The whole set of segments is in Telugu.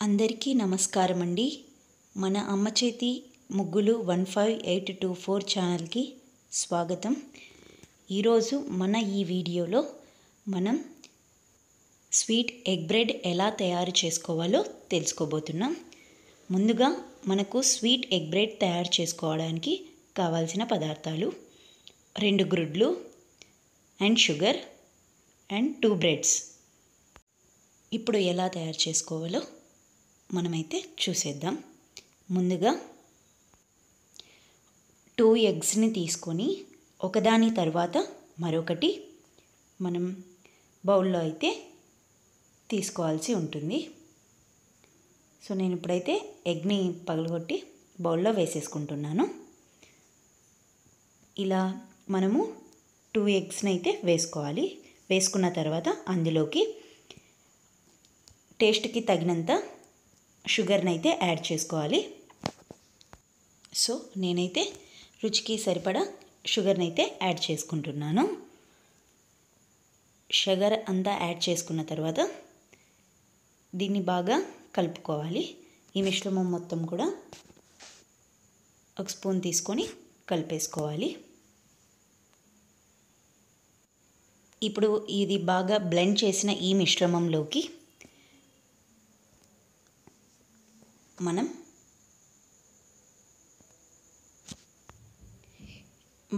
అందరికీ నమస్కారం అండి. మన అమ్మ చేతి ముగ్గులు 15824 ఛానల్కి స్వాగతం. ఈరోజు మన ఈ వీడియోలో మనం స్వీట్ ఎగ్ బ్రెడ్ ఎలా తయారు చేసుకోవాలో తెలుసుకోబోతున్నాం. ముందుగా మనకు స్వీట్ ఎగ్ బ్రెడ్ తయారు చేసుకోవడానికి కావాల్సిన పదార్థాలు 2 గుడ్లు అండ్ షుగర్ అండ్ 2 బ్రెడ్స్. ఇప్పుడు ఎలా తయారు చేసుకోవాలో మనమైతే చూసేద్దాం. ముందుగా 2 ఎగ్స్ని తీసుకొని ఒకదాని తర్వాత మరొకటి మనం బౌల్లో అయితే తీసుకోవాల్సి ఉంటుంది. సో నేను ఇప్పుడైతే ఎగ్ని పగలగొట్టి బౌల్లో వేసేసుకుంటున్నాను. ఇలా మనము 2 ఎగ్స్ని అయితే వేసుకోవాలి. వేసుకున్న తర్వాత అందులోకి టేస్ట్కి తగినంత షుగర్ని అయితే యాడ్ చేసుకోవాలి. సో నేనైతే రుచికి సరిపడా షుగర్ని అయితే యాడ్ చేసుకుంటున్నాను. షుగర్ అంతా యాడ్ చేసుకున్న తర్వాత దీన్ని బాగా కలుపుకోవాలి. ఈ మిశ్రమం మొత్తం కూడా ఒక స్పూన్ తీసుకొని కలిపేసుకోవాలి. ఇప్పుడు ఇది బాగా బ్లెండ్ చేసిన ఈ మిశ్రమంలోకి మనం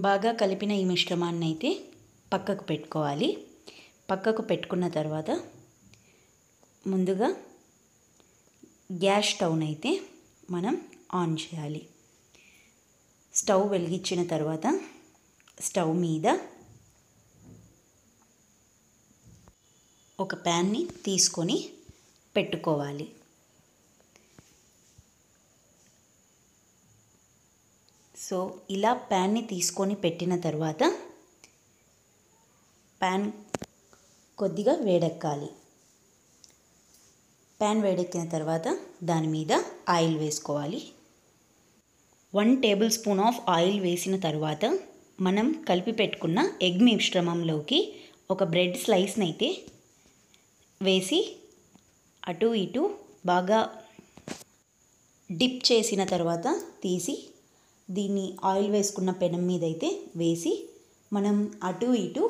బాగా కలిపిన ఈ మిశ్రమాన్ని అయితే పక్కకు పెట్టుకోవాలి. పక్కకు పెట్టుకున్న తర్వాత ముందుగా గ్యాస్ స్టవ్ని అయితే మనం ఆన్ చేయాలి. స్టవ్ వెలిగించిన తర్వాత స్టవ్ మీద ఒక ప్యాన్ని తీసుకొని పెట్టుకోవాలి. సో ఇలా ప్యాన్ని తీసుకొని పెట్టిన తర్వాత ప్యాన్ కొద్దిగా వేడెక్కాలి. ప్యాన్ వేడెక్కిన తర్వాత దాని మీద ఆయిల్ వేసుకోవాలి. 1 టేబుల్ స్పూన్ ఆఫ్ ఆయిల్ వేసిన తర్వాత మనం కలిపి పెట్టుకున్న ఎగ్ మిశ్రమంలోకి ఒక బ్రెడ్ స్లైస్ని అయితే వేసి అటు ఇటు బాగా డిప్ చేసిన తర్వాత తీసి దీన్ని ఆయిల్ వేసుకున్న పెనం మీద అయితే వేసి మనం అటు ఇటు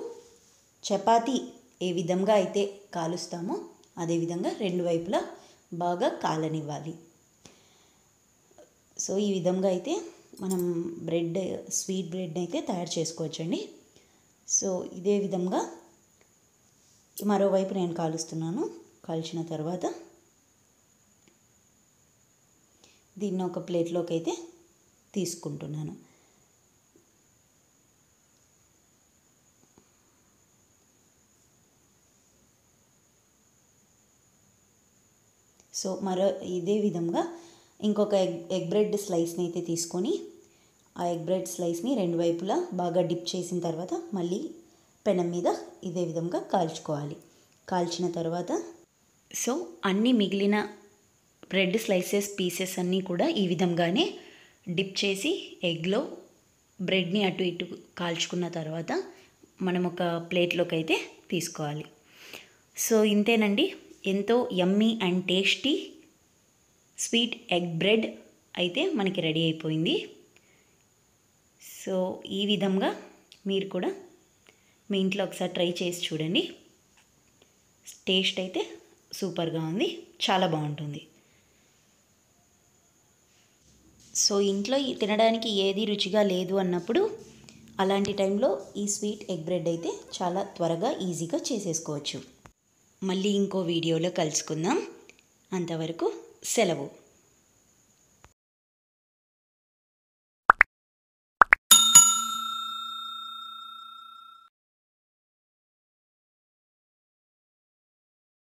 చపాతీ ఏ విధంగా అయితే కాలుస్తామో అదేవిధంగా 2 వైపులా బాగా కాలనివ్వాలి. సో ఈ విధంగా అయితే మనం స్వీట్ బ్రెడ్ని అయితే తయారు చేసుకోవచ్చండి. సో ఇదే విధంగా మరోవైపు నేను కాలుస్తున్నాను. కాల్చిన తర్వాత దీన్ని ఒక ప్లేట్లోకి అయితే తీసుకుంటున్నాను. సో ఇదే విధంగా ఇంకొక ఎగ్ బ్రెడ్ స్లైస్ని అయితే తీసుకొని ఆ ఎగ్ బ్రెడ్ స్లైస్ని 2 వైపులా బాగా డిప్ చేసిన తర్వాత మళ్ళీ పెనం మీద ఇదే విధంగా కాల్చుకోవాలి. కాల్చిన తర్వాత సో అన్ని మిగిలిన బ్రెడ్ స్లైసెస్ పీసెస్ అన్నీ కూడా ఈ విధంగానే డిప్ చేసి ఎగ్లో బ్రెడ్ని అటు ఇటు కాల్చుకున్న తర్వాత మనం ఒక ప్లేట్లోకి అయితే తీసుకోవాలి. సో ఇంతేనండి, ఎంతో యమ్మీ and tasty sweet egg bread అయితే మనకి రెడీ అయిపోయింది. సో ఈ విధంగా మీరు కూడా మీ ఇంట్లో ఒకసారి ట్రై చేసి చూడండి. టేస్ట్ అయితే సూపర్గా ఉంది, చాలా బాగుంటుంది. సో ఇంట్లో తినడానికి ఏది రుచిగా లేదు అన్నప్పుడు అలాంటి టైంలో ఈ స్వీట్ ఎగ్ బ్రెడ్ అయితే చాలా త్వరగా ఈజీగా చేసేసుకోవచ్చు. మళ్ళీ ఇంకో వీడియోలో కలుసుకుందాం. అంతవరకు సెలవు.